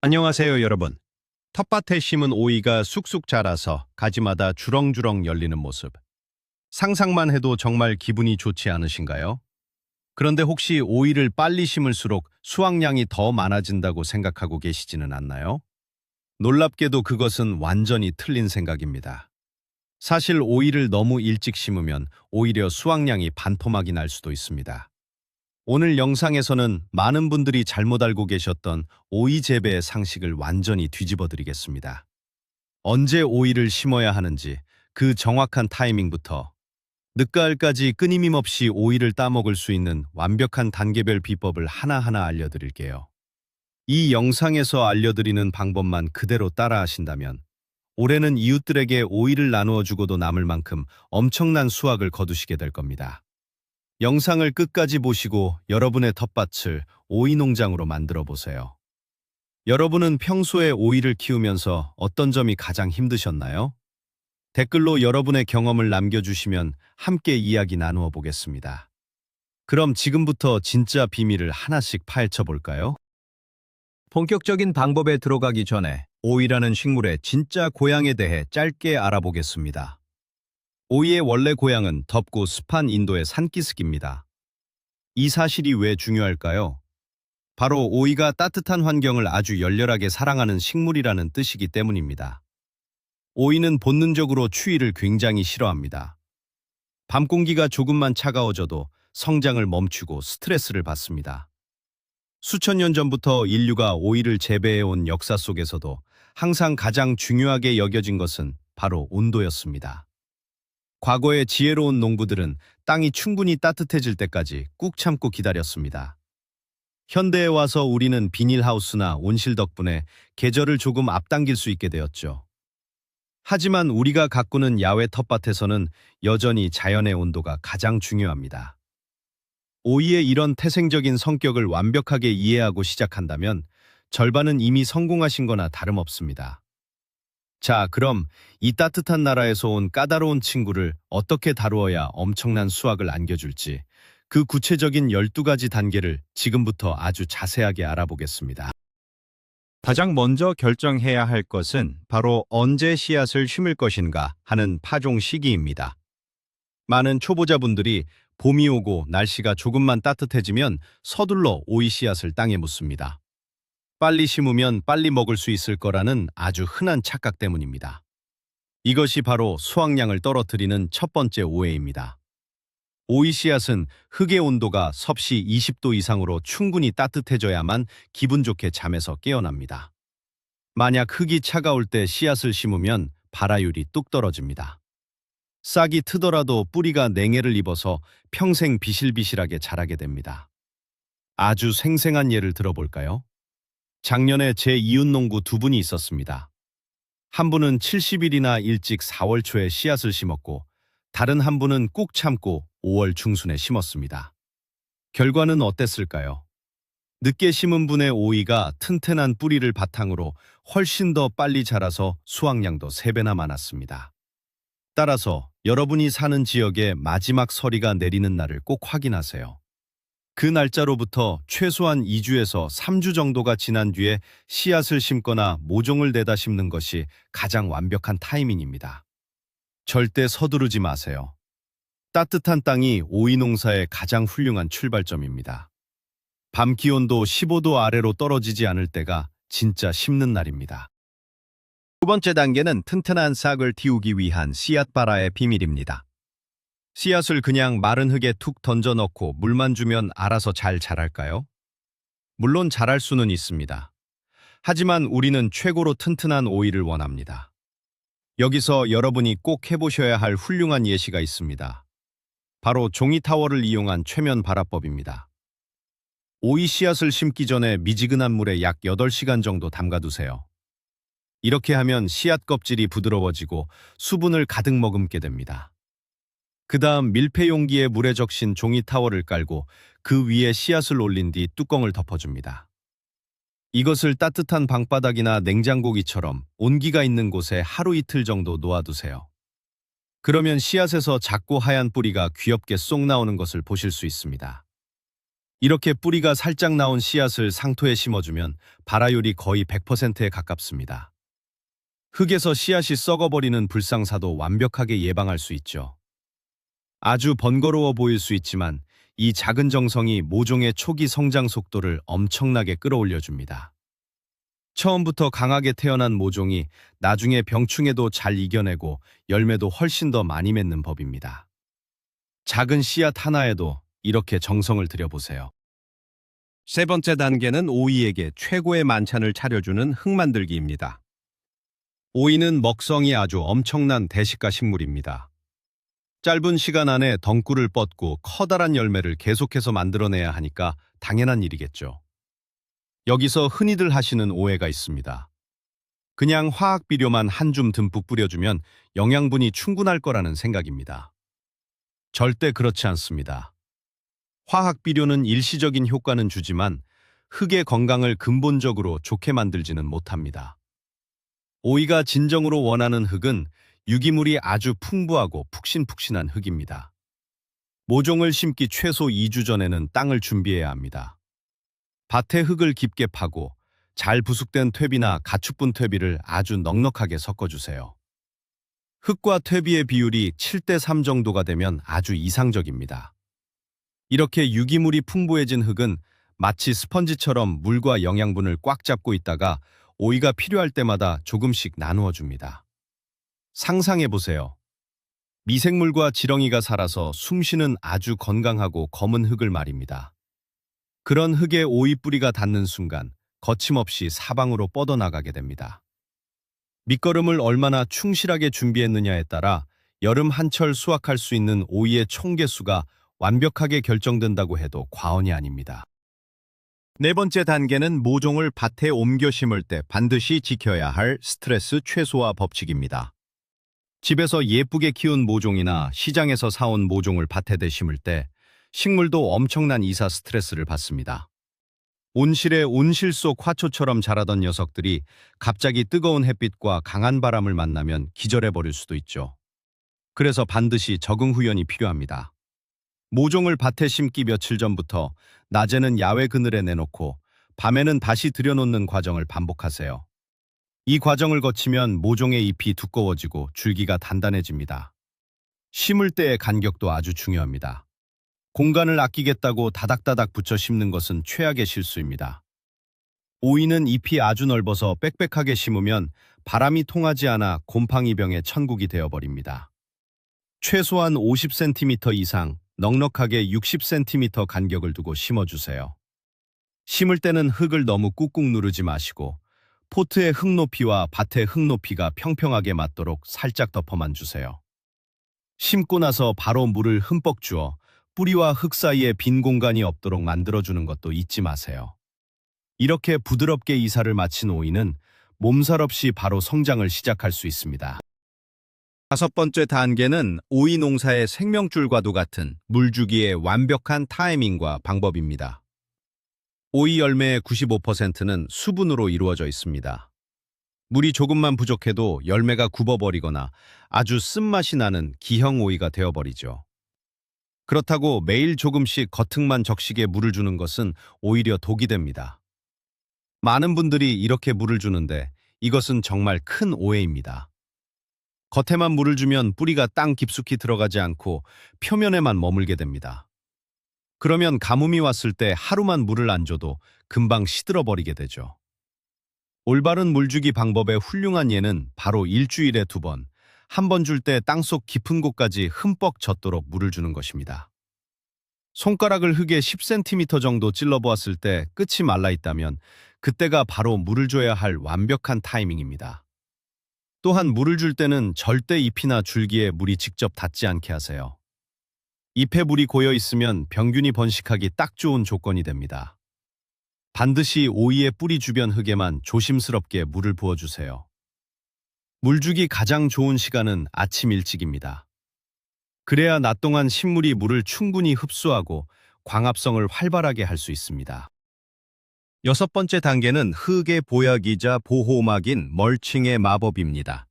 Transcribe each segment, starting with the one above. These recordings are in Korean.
안녕하세요, 여러분. 텃밭에 심은 오이가 쑥쑥 자라서 가지마다 주렁주렁 열리는 모습. 상상만 해도 정말 기분이 좋지 않으신가요? 그런데 혹시 오이를 빨리 심을수록 수확량이 더 많아진다고 생각하고 계시지는 않나요? 놀랍게도 그것은 완전히 틀린 생각입니다. 사실 오이를 너무 일찍 심으면 오히려 수확량이 반토막이 날 수도 있습니다. 오늘 영상에서는 많은 분들이 잘못 알고 계셨던 오이 재배의 상식을 완전히 뒤집어 드리겠습니다. 언제 오이를 심어야 하는지, 그 정확한 타이밍부터 늦가을까지 끊임임 없이 오이를 따먹을 수 있는 완벽한 단계별 비법을 하나하나 알려드릴게요. 이 영상에서 알려드리는 방법만 그대로 따라하신다면 올해는 이웃들에게 오이를 나누어 주고도 남을 만큼 엄청난 수확을 거두시게 될 겁니다. 영상을 끝까지 보시고 여러분의 텃밭을 오이 농장으로 만들어 보세요. 여러분은 평소에 오이를 키우면서 어떤 점이 가장 힘드셨나요? 댓글로 여러분의 경험을 남겨주시면 함께 이야기 나누어 보겠습니다. 그럼 지금부터 진짜 비밀을 하나씩 파헤쳐 볼까요? 본격적인 방법에 들어가기 전에 오이라는 식물의 진짜 고향에 대해 짧게 알아보겠습니다. 오이의 원래 고향은 덥고 습한 인도의 산기슭입니다. 이 사실이 왜 중요할까요? 바로 오이가 따뜻한 환경을 아주 열렬하게 사랑하는 식물이라는 뜻이기 때문입니다. 오이는 본능적으로 추위를 굉장히 싫어합니다. 밤 공기가 조금만 차가워져도 성장을 멈추고 스트레스를 받습니다. 수천 년 전부터 인류가 오이를 재배해온 역사 속에서도 항상 가장 중요하게 여겨진 것은 바로 온도였습니다. 과거의 지혜로운 농부들은 땅이 충분히 따뜻해질 때까지 꾹 참고 기다렸습니다. 현대에 와서 우리는 비닐하우스나 온실 덕분에 계절을 조금 앞당길 수 있게 되었죠. 하지만 우리가 가꾸는 야외 텃밭에서는 여전히 자연의 온도가 가장 중요합니다. 오이의 이런 태생적인 성격을 완벽하게 이해하고 시작한다면 절반은 이미 성공하신 거나 다름없습니다. 자, 그럼 이 따뜻한 나라에서 온 까다로운 친구를 어떻게 다루어야 엄청난 수확을 안겨줄지 그 구체적인 12가지 단계를 지금부터 아주 자세하게 알아보겠습니다. 가장 먼저 결정해야 할 것은 바로 언제 씨앗을 심을 것인가 하는 파종 시기입니다. 많은 초보자분들이 봄이 오고 날씨가 조금만 따뜻해지면 서둘러 오이 씨앗을 땅에 묻습니다. 빨리 심으면 빨리 먹을 수 있을 거라는 아주 흔한 착각 때문입니다. 이것이 바로 수확량을 떨어뜨리는 첫 번째 오해입니다. 오이 씨앗은 흙의 온도가 섭씨 20도 이상으로 충분히 따뜻해져야만 기분 좋게 잠에서 깨어납니다. 만약 흙이 차가울 때 씨앗을 심으면 발화율이 뚝 떨어집니다. 싹이 트더라도 뿌리가 냉해를 입어서 평생 비실비실하게 자라게 됩니다. 아주 생생한 예를 들어볼까요? 작년에 제 이웃 농부 두 분이 있었습니다. 한 분은 70일이나 일찍 4월 초에 씨앗을 심었고 다른 한 분은 꾹 참고 5월 중순에 심었습니다. 결과는 어땠을까요? 늦게 심은 분의 오이가 튼튼한 뿌리를 바탕으로 훨씬 더 빨리 자라서 수확량도 3배나 많았습니다. 따라서 여러분이 사는 지역의 마지막 서리가 내리는 날을 꼭 확인하세요. 그 날짜로부터 최소한 2주에서 3주 정도가 지난 뒤에 씨앗을 심거나 모종을 내다 심는 것이 가장 완벽한 타이밍입니다. 절대 서두르지 마세요. 따뜻한 땅이 오이 농사의 가장 훌륭한 출발점입니다. 밤 기온도 15도 아래로 떨어지지 않을 때가 진짜 심는 날입니다. 두 번째 단계는 튼튼한 싹을 틔우기 위한 씨앗 발화의 비밀입니다. 씨앗을 그냥 마른 흙에 툭 던져 넣고 물만 주면 알아서 잘 자랄까요? 물론 자랄 수는 있습니다. 하지만 우리는 최고로 튼튼한 오이를 원합니다. 여기서 여러분이 꼭 해보셔야 할 훌륭한 예시가 있습니다. 바로 종이 타월을 이용한 최면 발화법입니다. 오이 씨앗을 심기 전에 미지근한 물에 약 8시간 정도 담가두세요. 이렇게 하면 씨앗 껍질이 부드러워지고 수분을 가득 머금게 됩니다. 그 다음 밀폐 용기에 물에 적신 종이 타월을 깔고 그 위에 씨앗을 올린 뒤 뚜껑을 덮어줍니다. 이것을 따뜻한 방바닥이나 냉장고기처럼 온기가 있는 곳에 하루 이틀 정도 놓아두세요. 그러면 씨앗에서 작고 하얀 뿌리가 귀엽게 쏙 나오는 것을 보실 수 있습니다. 이렇게 뿌리가 살짝 나온 씨앗을 상토에 심어주면 발화율이 거의 100%에 가깝습니다. 흙에서 씨앗이 썩어버리는 불상사도 완벽하게 예방할 수 있죠. 아주 번거로워 보일 수 있지만 이 작은 정성이 모종의 초기 성장 속도를 엄청나게 끌어올려줍니다. 처음부터 강하게 태어난 모종이 나중에 병충해도 잘 이겨내고 열매도 훨씬 더 많이 맺는 법입니다. 작은 씨앗 하나에도 이렇게 정성을 들여보세요. 세 번째 단계는 오이에게 최고의 만찬을 차려주는 흙 만들기입니다. 오이는 먹성이 아주 엄청난 대식가 식물입니다. 짧은 시간 안에 덩굴을 뻗고 커다란 열매를 계속해서 만들어내야 하니까 당연한 일이겠죠. 여기서 흔히들 하시는 오해가 있습니다. 그냥 화학 비료만 한 줌 듬뿍 뿌려주면 영양분이 충분할 거라는 생각입니다. 절대 그렇지 않습니다. 화학 비료는 일시적인 효과는 주지만 흙의 건강을 근본적으로 좋게 만들지는 못합니다. 오이가 진정으로 원하는 흙은 유기물이 아주 풍부하고 푹신푹신한 흙입니다. 모종을 심기 최소 2주 전에는 땅을 준비해야 합니다. 밭의 흙을 깊게 파고 잘 부숙된 퇴비나 가축분 퇴비를 아주 넉넉하게 섞어주세요. 흙과 퇴비의 비율이 7대3 정도가 되면 아주 이상적입니다. 이렇게 유기물이 풍부해진 흙은 마치 스펀지처럼 물과 영양분을 꽉 잡고 있다가 오이가 필요할 때마다 조금씩 나누어 줍니다. 상상해보세요. 미생물과 지렁이가 살아서 숨쉬는 아주 건강하고 검은 흙을 말입니다. 그런 흙에 오이 뿌리가 닿는 순간 거침없이 사방으로 뻗어나가게 됩니다. 밑거름을 얼마나 충실하게 준비했느냐에 따라 여름 한철 수확할 수 있는 오이의 총 개수가 완벽하게 결정된다고 해도 과언이 아닙니다. 네 번째 단계는 모종을 밭에 옮겨 심을 때 반드시 지켜야 할 스트레스 최소화 법칙입니다. 집에서 예쁘게 키운 모종이나 시장에서 사온 모종을 밭에 심을 때 식물도 엄청난 이사 스트레스를 받습니다. 온실에 온실 속 화초처럼 자라던 녀석들이 갑자기 뜨거운 햇빛과 강한 바람을 만나면 기절해버릴 수도 있죠. 그래서 반드시 적응 후연이 필요합니다. 모종을 밭에 심기 며칠 전부터 낮에는 야외 그늘에 내놓고 밤에는 다시 들여놓는 과정을 반복하세요. 이 과정을 거치면 모종의 잎이 두꺼워지고 줄기가 단단해집니다. 심을 때의 간격도 아주 중요합니다. 공간을 아끼겠다고 다닥다닥 붙여 심는 것은 최악의 실수입니다. 오이는 잎이 아주 넓어서 빽빽하게 심으면 바람이 통하지 않아 곰팡이병의 천국이 되어버립니다. 최소한 50cm 이상, 넉넉하게 60cm 간격을 두고 심어주세요. 심을 때는 흙을 너무 꾹꾹 누르지 마시고 포트의 흙 높이와 밭의 흙 높이가 평평하게 맞도록 살짝 덮어만 주세요. 심고 나서 바로 물을 흠뻑 주어 뿌리와 흙 사이에 빈 공간이 없도록 만들어주는 것도 잊지 마세요. 이렇게 부드럽게 이사를 마친 오이는 몸살 없이 바로 성장을 시작할 수 있습니다. 다섯 번째 단계는 오이 농사의 생명줄과도 같은 물주기의 완벽한 타이밍과 방법입니다. 오이 열매의 95%는 수분으로 이루어져 있습니다. 물이 조금만 부족해도 열매가 굽어버리거나 아주 쓴맛이 나는 기형 오이가 되어버리죠. 그렇다고 매일 조금씩 겉흙만 적시게 물을 주는 것은 오히려 독이 됩니다. 많은 분들이 이렇게 물을 주는데 이것은 정말 큰 오해입니다. 겉에만 물을 주면 뿌리가 땅 깊숙이 들어가지 않고 표면에만 머물게 됩니다. 그러면 가뭄이 왔을 때 하루만 물을 안 줘도 금방 시들어 버리게 되죠. 올바른 물주기 방법의 훌륭한 예는 바로 일주일에 2번, 한 번 줄 때 땅속 깊은 곳까지 흠뻑 젖도록 물을 주는 것입니다. 손가락을 흙에 10cm 정도 찔러보았을 때 끝이 말라 있다면 그때가 바로 물을 줘야 할 완벽한 타이밍입니다. 또한 물을 줄 때는 절대 잎이나 줄기에 물이 직접 닿지 않게 하세요. 잎에 물이 고여 있으면 병균이 번식하기 딱 좋은 조건이 됩니다. 반드시 오이의 뿌리 주변 흙에만 조심스럽게 물을 부어주세요. 물주기 가장 좋은 시간은 아침 일찍입니다. 그래야 낮 동안 식물이 물을 충분히 흡수하고 광합성을 활발하게 할 수 있습니다. 여섯 번째 단계는 흙의 보약이자 보호막인 멀칭의 마법입니다.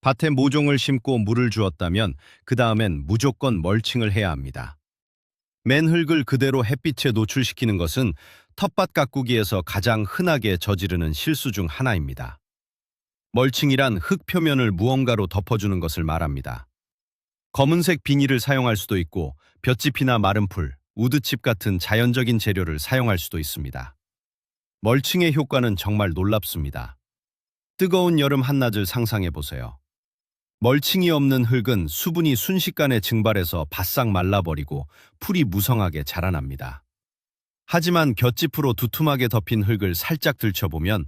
밭에 모종을 심고 물을 주었다면 그 다음엔 무조건 멀칭을 해야 합니다. 맨 흙을 그대로 햇빛에 노출시키는 것은 텃밭 가꾸기에서 가장 흔하게 저지르는 실수 중 하나입니다. 멀칭이란 흙 표면을 무언가로 덮어주는 것을 말합니다. 검은색 비닐을 사용할 수도 있고 볏짚이나 마른 풀, 우드칩 같은 자연적인 재료를 사용할 수도 있습니다. 멀칭의 효과는 정말 놀랍습니다. 뜨거운 여름 한낮을 상상해 보세요. 멀칭이 없는 흙은 수분이 순식간에 증발해서 바싹 말라버리고 풀이 무성하게 자라납니다. 하지만 볏짚으로 두툼하게 덮인 흙을 살짝 들춰보면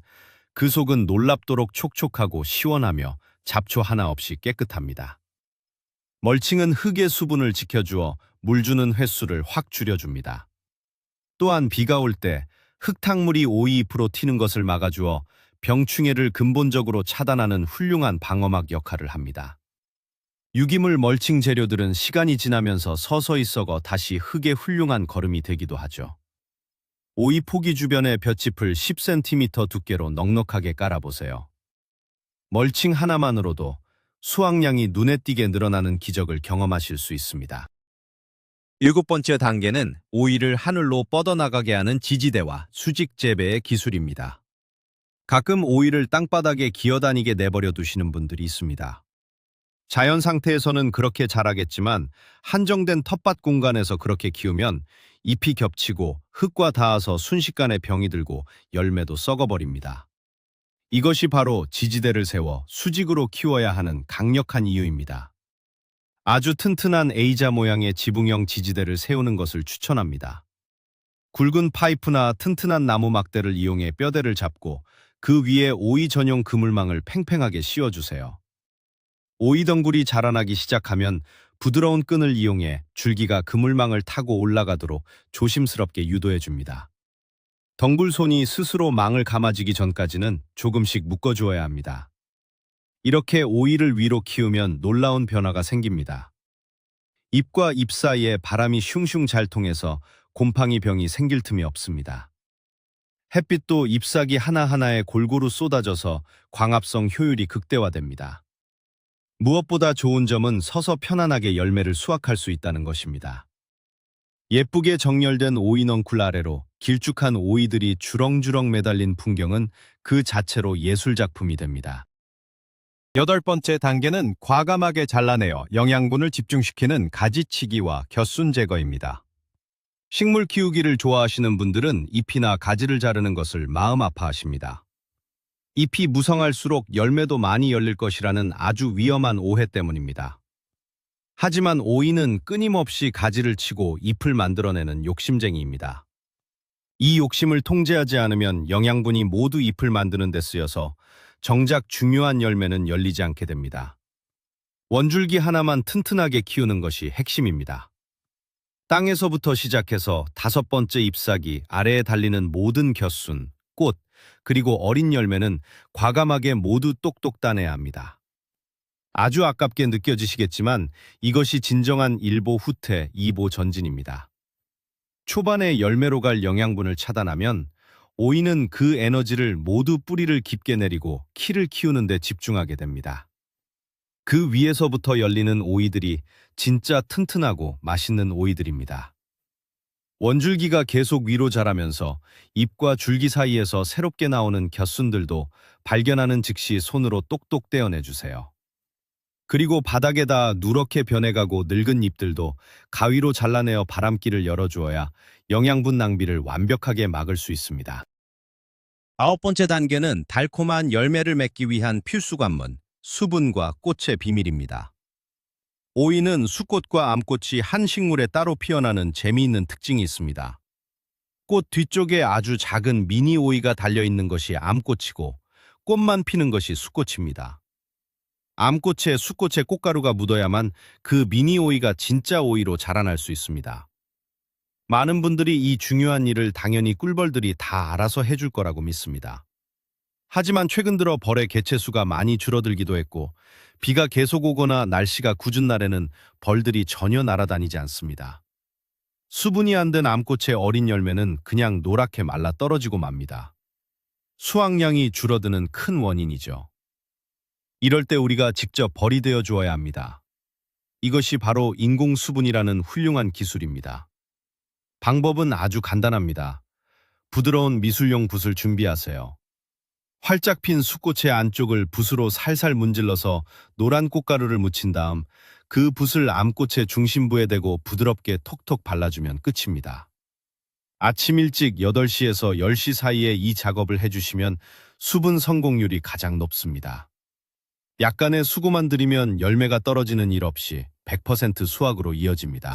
그 속은 놀랍도록 촉촉하고 시원하며 잡초 하나 없이 깨끗합니다. 멀칭은 흙의 수분을 지켜주어 물 주는 횟수를 확 줄여줍니다. 또한 비가 올 때 흙탕물이 오이 잎으로 튀는 것을 막아주어 병충해를 근본적으로 차단하는 훌륭한 방어막 역할을 합니다. 유기물 멀칭 재료들은 시간이 지나면서 서서히 썩어 다시 흙의 훌륭한 거름이 되기도 하죠. 오이 포기 주변에 볏짚을 10cm 두께로 넉넉하게 깔아보세요. 멀칭 하나만으로도 수확량이 눈에 띄게 늘어나는 기적을 경험하실 수 있습니다. 7번째 단계는 오이를 하늘로 뻗어나가게 하는 지지대와 수직 재배의 기술입니다. 가끔 오이를 땅바닥에 기어다니게 내버려 두시는 분들이 있습니다. 자연 상태에서는 그렇게 자라겠지만 한정된 텃밭 공간에서 그렇게 키우면 잎이 겹치고 흙과 닿아서 순식간에 병이 들고 열매도 썩어버립니다. 이것이 바로 지지대를 세워 수직으로 키워야 하는 강력한 이유입니다. 아주 튼튼한 A자 모양의 지붕형 지지대를 세우는 것을 추천합니다. 굵은 파이프나 튼튼한 나무 막대를 이용해 뼈대를 잡고 그 위에 오이 전용 그물망을 팽팽하게 씌워주세요. 오이 덩굴이 자라나기 시작하면 부드러운 끈을 이용해 줄기가 그물망을 타고 올라가도록 조심스럽게 유도해줍니다. 덩굴손이 스스로 망을 감아지기 전까지는 조금씩 묶어주어야 합니다. 이렇게 오이를 위로 키우면 놀라운 변화가 생깁니다. 잎과 잎 사이에 바람이 슝슝 잘 통해서 곰팡이 병이 생길 틈이 없습니다. 햇빛도 잎사귀 하나하나에 골고루 쏟아져서 광합성 효율이 극대화됩니다. 무엇보다 좋은 점은 서서 편안하게 열매를 수확할 수 있다는 것입니다. 예쁘게 정렬된 오이 넝쿨 아래로 길쭉한 오이들이 주렁주렁 매달린 풍경은 그 자체로 예술작품이 됩니다. 8번째 단계는 과감하게 잘라내어 영양분을 집중시키는 가지치기와 겨순 제거입니다. 식물 키우기를 좋아하시는 분들은 잎이나 가지를 자르는 것을 마음 아파하십니다. 잎이 무성할수록 열매도 많이 열릴 것이라는 아주 위험한 오해 때문입니다. 하지만 오이는 끊임없이 가지를 치고 잎을 만들어내는 욕심쟁이입니다. 이 욕심을 통제하지 않으면 영양분이 모두 잎을 만드는 데 쓰여서 정작 중요한 열매는 열리지 않게 됩니다. 원줄기 하나만 튼튼하게 키우는 것이 핵심입니다. 땅에서부터 시작해서 5번째 잎사귀 아래에 달리는 모든 겨순, 꽃, 그리고 어린 열매는 과감하게 모두 똑똑 따내야 합니다. 아주 아깝게 느껴지시겠지만 이것이 진정한 1보 후퇴, 2보 전진입니다. 초반에 열매로 갈 영양분을 차단하면 오이는 그 에너지를 모두 뿌리를 깊게 내리고 키를 키우는 데 집중하게 됩니다. 그 위에서부터 열리는 오이들이 진짜 튼튼하고 맛있는 오이들입니다. 원줄기가 계속 위로 자라면서 잎과 줄기 사이에서 새롭게 나오는 겨순들도 발견하는 즉시 손으로 똑똑 떼어내주세요. 그리고 바닥에다 누렇게 변해가고 늙은 잎들도 가위로 잘라내어 바람길을 열어주어야 영양분 낭비를 완벽하게 막을 수 있습니다. 9번째 단계는 달콤한 열매를 맺기 위한 필수 관문, 수분과 꽃의 비밀입니다. 오이는 수꽃과 암꽃이 한 식물에 따로 피어나는 재미있는 특징이 있습니다. 꽃 뒤쪽에 아주 작은 미니 오이가 달려있는 것이 암꽃이고 꽃만 피는 것이 수꽃입니다. 암꽃에 수꽃에 꽃가루가 묻어야만 그 미니 오이가 진짜 오이로 자라날 수 있습니다. 많은 분들이 이 중요한 일을 당연히 꿀벌들이 다 알아서 해줄 거라고 믿습니다. 하지만 최근 들어 벌의 개체수가 많이 줄어들기도 했고 비가 계속 오거나 날씨가 궂은 날에는 벌들이 전혀 날아다니지 않습니다. 수분이 안 든 암꽃의 어린 열매는 그냥 노랗게 말라 떨어지고 맙니다. 수확량이 줄어드는 큰 원인이죠. 이럴 때 우리가 직접 벌이 되어 주어야 합니다. 이것이 바로 인공수분이라는 훌륭한 기술입니다. 방법은 아주 간단합니다. 부드러운 미술용 붓을 준비하세요. 활짝 핀 숫꽃의 안쪽을 붓으로 살살 문질러서 노란 꽃가루를 묻힌 다음 그 붓을 암꽃의 중심부에 대고 부드럽게 톡톡 발라주면 끝입니다. 아침 일찍 8시에서 10시 사이에 이 작업을 해주시면 수분 성공률이 가장 높습니다. 약간의 수고만 들이면 열매가 떨어지는 일 없이 100% 수확으로 이어집니다.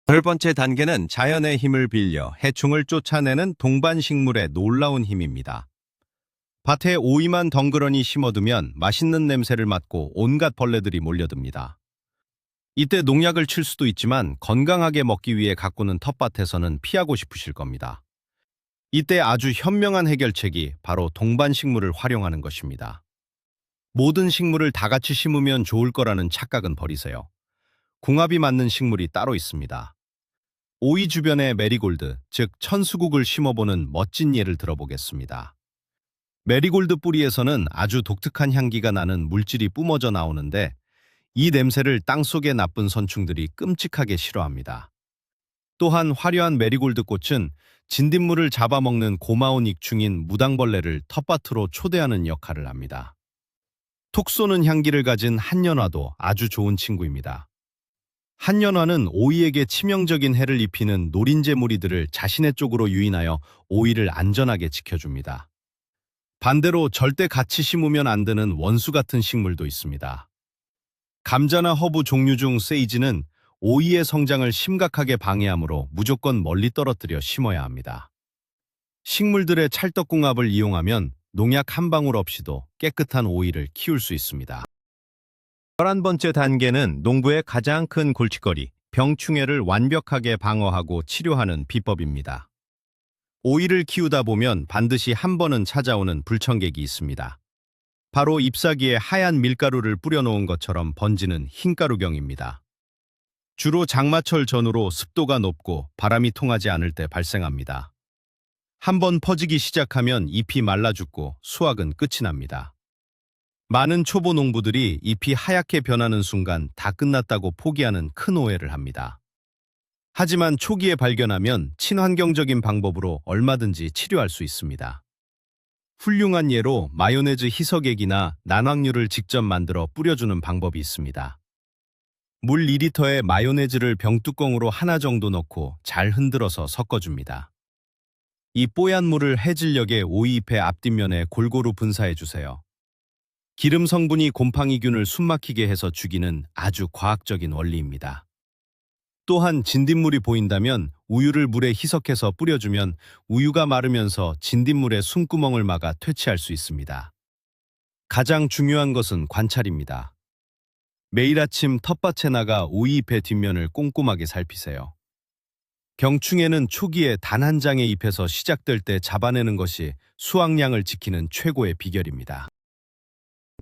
열 번째 단계는 자연의 힘을 빌려 해충을 쫓아내는 동반식물의 놀라운 힘입니다. 밭에 오이만 덩그러니 심어두면 맛있는 냄새를 맡고 온갖 벌레들이 몰려듭니다. 이때 농약을 칠 수도 있지만 건강하게 먹기 위해 가꾸는 텃밭에서는 피하고 싶으실 겁니다. 이때 아주 현명한 해결책이 바로 동반식물을 활용하는 것입니다. 모든 식물을 다 같이 심으면 좋을 거라는 착각은 버리세요. 궁합이 맞는 식물이 따로 있습니다. 오이 주변에 메리골드, 즉 천수국을 심어보는 멋진 예를 들어보겠습니다. 메리골드 뿌리에서는 아주 독특한 향기가 나는 물질이 뿜어져 나오는데 이 냄새를 땅속의 나쁜 선충들이 끔찍하게 싫어합니다. 또한 화려한 메리골드 꽃은 진딧물을 잡아먹는 고마운 익충인 무당벌레를 텃밭으로 초대하는 역할을 합니다. 톡 쏘는 향기를 가진 한연화도 아주 좋은 친구입니다. 한연화는 오이에게 치명적인 해를 입히는 노린재 무리들을 자신의 쪽으로 유인하여 오이를 안전하게 지켜줍니다. 반대로 절대 같이 심으면 안 되는 원수 같은 식물도 있습니다. 감자나 허브 종류 중 세이지는 오이의 성장을 심각하게 방해하므로 무조건 멀리 떨어뜨려 심어야 합니다. 식물들의 찰떡궁합을 이용하면 농약 한 방울 없이도 깨끗한 오이를 키울 수 있습니다. 11번째 단계는 농부의 가장 큰 골칫거리, 병충해를 완벽하게 방어하고 치료하는 비법입니다. 오이를 키우다 보면 반드시 한 번은 찾아오는 불청객이 있습니다. 바로 잎사귀에 하얀 밀가루를 뿌려놓은 것처럼 번지는 흰가루경입니다. 주로 장마철 전후로 습도가 높고 바람이 통하지 않을 때 발생합니다. 한번 퍼지기 시작하면 잎이 말라 죽고 수확은 끝이 납니다. 많은 초보 농부들이 잎이 하얗게 변하는 순간 다 끝났다고 포기하는 큰 오해를 합니다. 하지만 초기에 발견하면 친환경적인 방법으로 얼마든지 치료할 수 있습니다. 훌륭한 예로 마요네즈 희석액이나 난황류를 직접 만들어 뿌려주는 방법이 있습니다. 물 2리터에 마요네즈를 병뚜껑으로 하나 정도 넣고 잘 흔들어서 섞어줍니다. 이 뽀얀 물을 해질녘에 오이잎의 앞뒷면에 골고루 분사해주세요. 기름 성분이 곰팡이균을 숨막히게 해서 죽이는 아주 과학적인 원리입니다. 또한 진딧물이 보인다면 우유를 물에 희석해서 뿌려주면 우유가 마르면서 진딧물의 숨구멍을 막아 퇴치할 수 있습니다. 가장 중요한 것은 관찰입니다. 매일 아침 텃밭에 나가 오이잎의 뒷면을 꼼꼼하게 살피세요. 병충해는 초기에 단 한 장의 잎에서 시작될 때 잡아내는 것이 수확량을 지키는 최고의 비결입니다.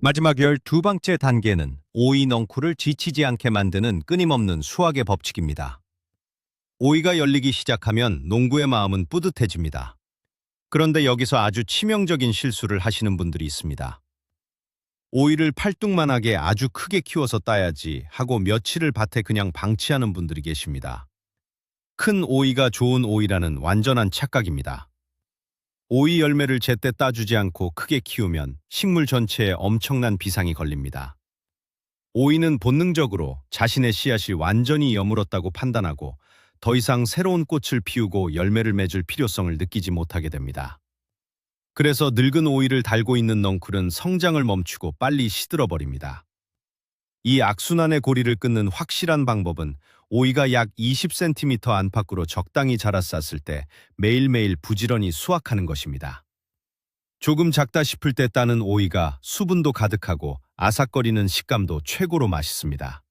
마지막 12번째 단계는 오이 넝쿨을 지치지 않게 만드는 끊임없는 수확의 법칙입니다. 오이가 열리기 시작하면 농부의 마음은 뿌듯해집니다. 그런데 여기서 아주 치명적인 실수를 하시는 분들이 있습니다. 오이를 팔뚝만하게 아주 크게 키워서 따야지 하고 며칠을 밭에 그냥 방치하는 분들이 계십니다. 큰 오이가 좋은 오이라는 완전한 착각입니다. 오이 열매를 제때 따주지 않고 크게 키우면 식물 전체에 엄청난 비상이 걸립니다. 오이는 본능적으로 자신의 씨앗이 완전히 여물었다고 판단하고 더 이상 새로운 꽃을 피우고 열매를 맺을 필요성을 느끼지 못하게 됩니다. 그래서 늙은 오이를 달고 있는 넝쿨은 성장을 멈추고 빨리 시들어버립니다. 이 악순환의 고리를 끊는 확실한 방법은 오이가 약 20cm 안팎으로 적당히 자랐었을 때 매일매일 부지런히 수확하는 것입니다. 조금 작다 싶을 때 따는 오이가 수분도 가득하고 아삭거리는 식감도 최고로 맛있습니다.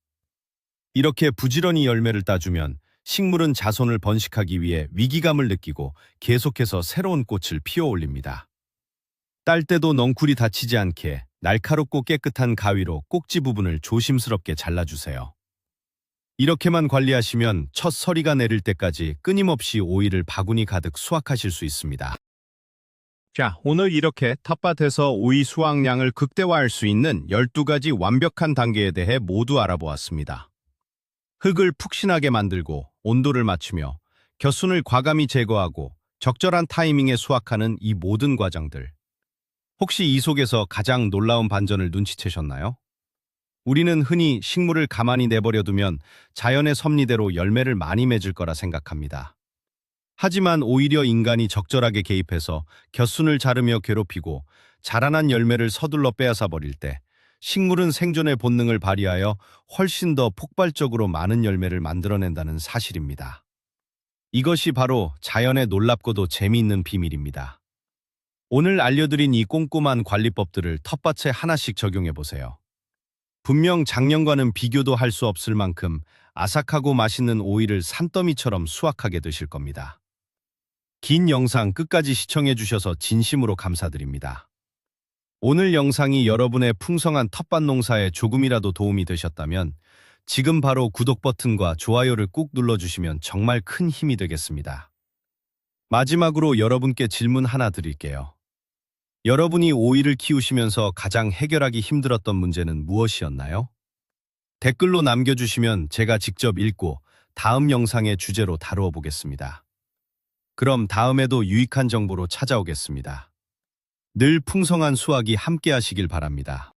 이렇게 부지런히 열매를 따주면 식물은 자손을 번식하기 위해 위기감을 느끼고 계속해서 새로운 꽃을 피워올립니다. 딸 때도 넝쿨이 다치지 않게 날카롭고 깨끗한 가위로 꼭지 부분을 조심스럽게 잘라주세요. 이렇게만 관리하시면 첫 서리가 내릴 때까지 끊임없이 오이를 바구니 가득 수확하실 수 있습니다. 자, 오늘 이렇게 텃밭에서 오이 수확량을 극대화할 수 있는 12가지 완벽한 단계에 대해 모두 알아보았습니다. 흙을 푹신하게 만들고 온도를 맞추며 겨순을 과감히 제거하고 적절한 타이밍에 수확하는 이 모든 과정들. 혹시 이 속에서 가장 놀라운 반전을 눈치채셨나요? 우리는 흔히 식물을 가만히 내버려두면 자연의 섭리대로 열매를 많이 맺을 거라 생각합니다. 하지만 오히려 인간이 적절하게 개입해서 겨순을 자르며 괴롭히고 자라난 열매를 서둘러 빼앗아 버릴 때 식물은 생존의 본능을 발휘하여 훨씬 더 폭발적으로 많은 열매를 만들어낸다는 사실입니다. 이것이 바로 자연의 놀랍고도 재미있는 비밀입니다. 오늘 알려드린 이 꼼꼼한 관리법들을 텃밭에 하나씩 적용해 보세요. 분명 작년과는 비교도 할 수 없을 만큼 아삭하고 맛있는 오이를 산더미처럼 수확하게 되실 겁니다. 긴 영상 끝까지 시청해 주셔서 진심으로 감사드립니다. 오늘 영상이 여러분의 풍성한 텃밭 농사에 조금이라도 도움이 되셨다면 지금 바로 구독 버튼과 좋아요를 꾹 눌러주시면 정말 큰 힘이 되겠습니다. 마지막으로 여러분께 질문 하나 드릴게요. 여러분이 오이를 키우시면서 가장 해결하기 힘들었던 문제는 무엇이었나요? 댓글로 남겨주시면 제가 직접 읽고 다음 영상의 주제로 다루어 보겠습니다. 그럼 다음에도 유익한 정보로 찾아오겠습니다. 늘 풍성한 수확이 함께 하시길 바랍니다.